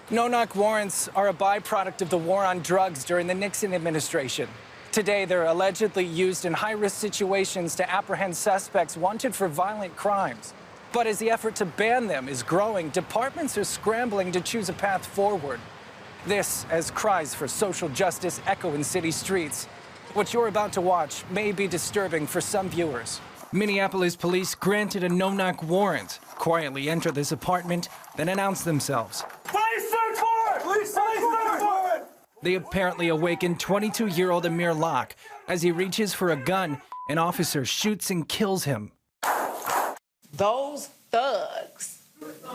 No-knock warrants are a byproduct of the war on drugs during the Nixon administration. Today, they're allegedly used in high-risk situations to apprehend suspects wanted for violent crimes. But as the effort to ban them is growing, departments are scrambling to choose a path forward. This as cries for social justice echo in city streets. What you're about to watch may be disturbing for some viewers. Minneapolis police granted a no-knock warrant, quietly enter this apartment, then announce themselves. Police search warrant! Police search warrant! They apparently awakened 22-year-old Amir Locke. As he reaches for a gun, an officer shoots and kills him. Those thugs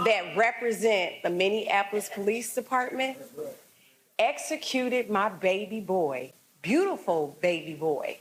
that represent the Minneapolis Police Department executed my baby boy, beautiful baby boy,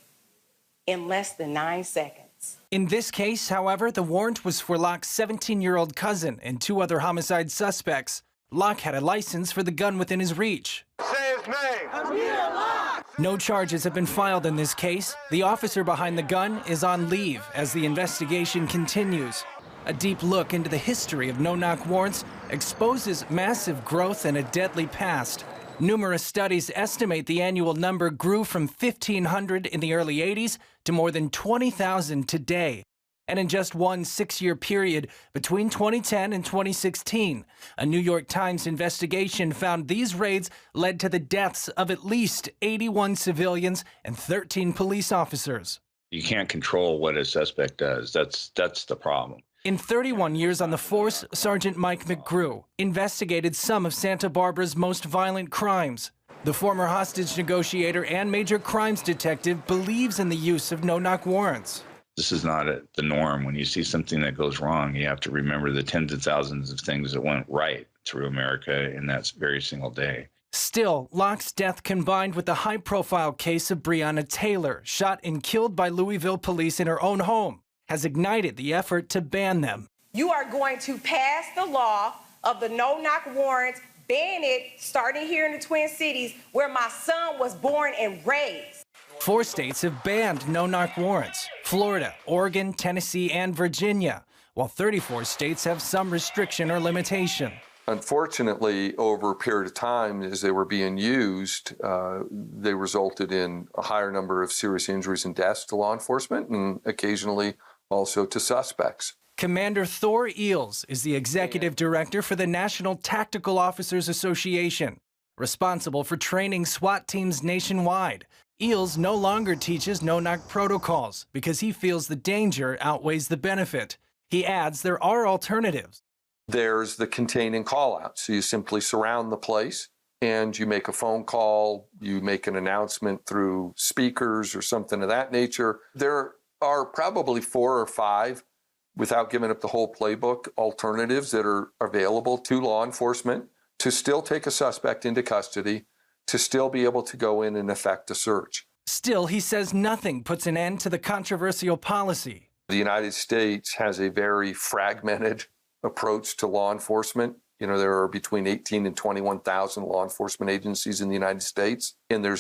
in less than 9 seconds. In this case, however, the warrant was for Locke's 17-year-old cousin and 2 other homicide suspects. Locke had a license for the gun within his reach. Say his name! Amir Locke! No charges have been filed in this case. The officer behind the gun is on leave as the investigation continues. A deep look into the history of no-knock warrants exposes massive growth and a deadly past. Numerous studies estimate the annual number grew from 1,500 in the early 80s to more than 20,000 today. And in just one 6-year period between 2010 and 2016, a New York Times investigation found these raids led to the deaths of at least 81 civilians and 13 police officers. You can't control what a suspect does. That's the problem. In 31 years on the force, Sergeant Mike McGrew investigated some of Santa Barbara's most violent crimes. The former hostage negotiator and major crimes detective believes in the use of no-knock warrants. This is not the norm. When you see something that goes wrong, you have to remember the tens of thousands of things that went right through America in that very single day. Still, Locke's death combined with the high-profile case of Breonna Taylor, shot and killed by Louisville police in her own home, has ignited the effort to ban them. You are going to pass the law of the no-knock warrants, ban it, starting here in the Twin Cities, where my son was born and raised. 4 states have banned no-knock warrants: Florida, Oregon, Tennessee, and Virginia, while 34 states have some restriction or limitation. Unfortunately, over a period of time, as they were being used, they resulted in a higher number of serious injuries and deaths to law enforcement and occasionally also to suspects. Commander Thor Eels is the executive director for the National Tactical Officers Association, responsible for training SWAT teams nationwide. Eels no longer teaches no-knock protocols because he feels the danger outweighs the benefit. He adds there are alternatives. There's the contain and call out. So you simply surround the place and you make a phone call, you make an announcement through speakers or something of that nature. There are probably 4 or 5, without giving up the whole playbook, alternatives that are available to law enforcement to still take a suspect into custody, to still be able to go in and effect a search. Still, he says nothing puts an end to the controversial policy. The United States has a very fragmented approach to law enforcement. You know, there are between 18 and 21,000 law enforcement agencies in the United States, and there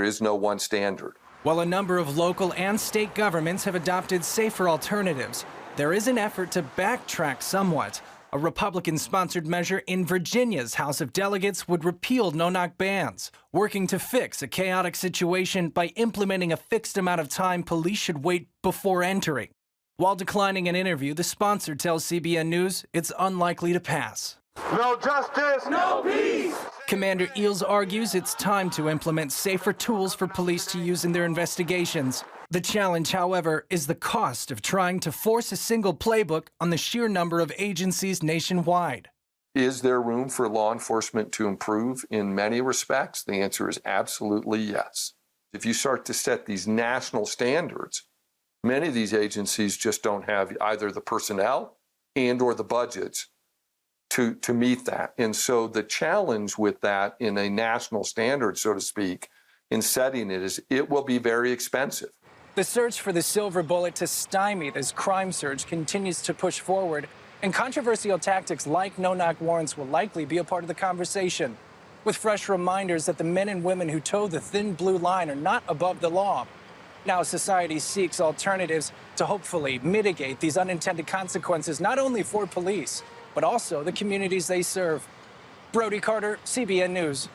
is no one standard. While a number of local and state governments have adopted safer alternatives, there is an effort to backtrack somewhat. A Republican-sponsored measure in Virginia's House of Delegates would repeal no-knock bans, working to fix a chaotic situation by implementing a fixed amount of time police should wait before entering. While declining an interview, the sponsor tells CBN News it's unlikely to pass. No justice, no peace! Commander Eels argues it's time to implement safer tools for police to use in their investigations. The challenge, however, is the cost of trying to force a single playbook on the sheer number of agencies nationwide. Is there room for law enforcement to improve in many respects? The answer is absolutely yes. If you start to set these national standards, many of these agencies just don't have either the personnel and or the budgets to meet that. And so the challenge with that in a national standard, so to speak, in setting it is it will be very expensive. The search for the silver bullet to stymie this crime surge continues to push forward, and controversial tactics like no-knock warrants will likely be a part of the conversation, with fresh reminders that the men and women who toe the thin blue line are not above the law. Now society seeks alternatives to hopefully mitigate these unintended consequences, not only for police, but also the communities they serve. Brody Carter, CBN News.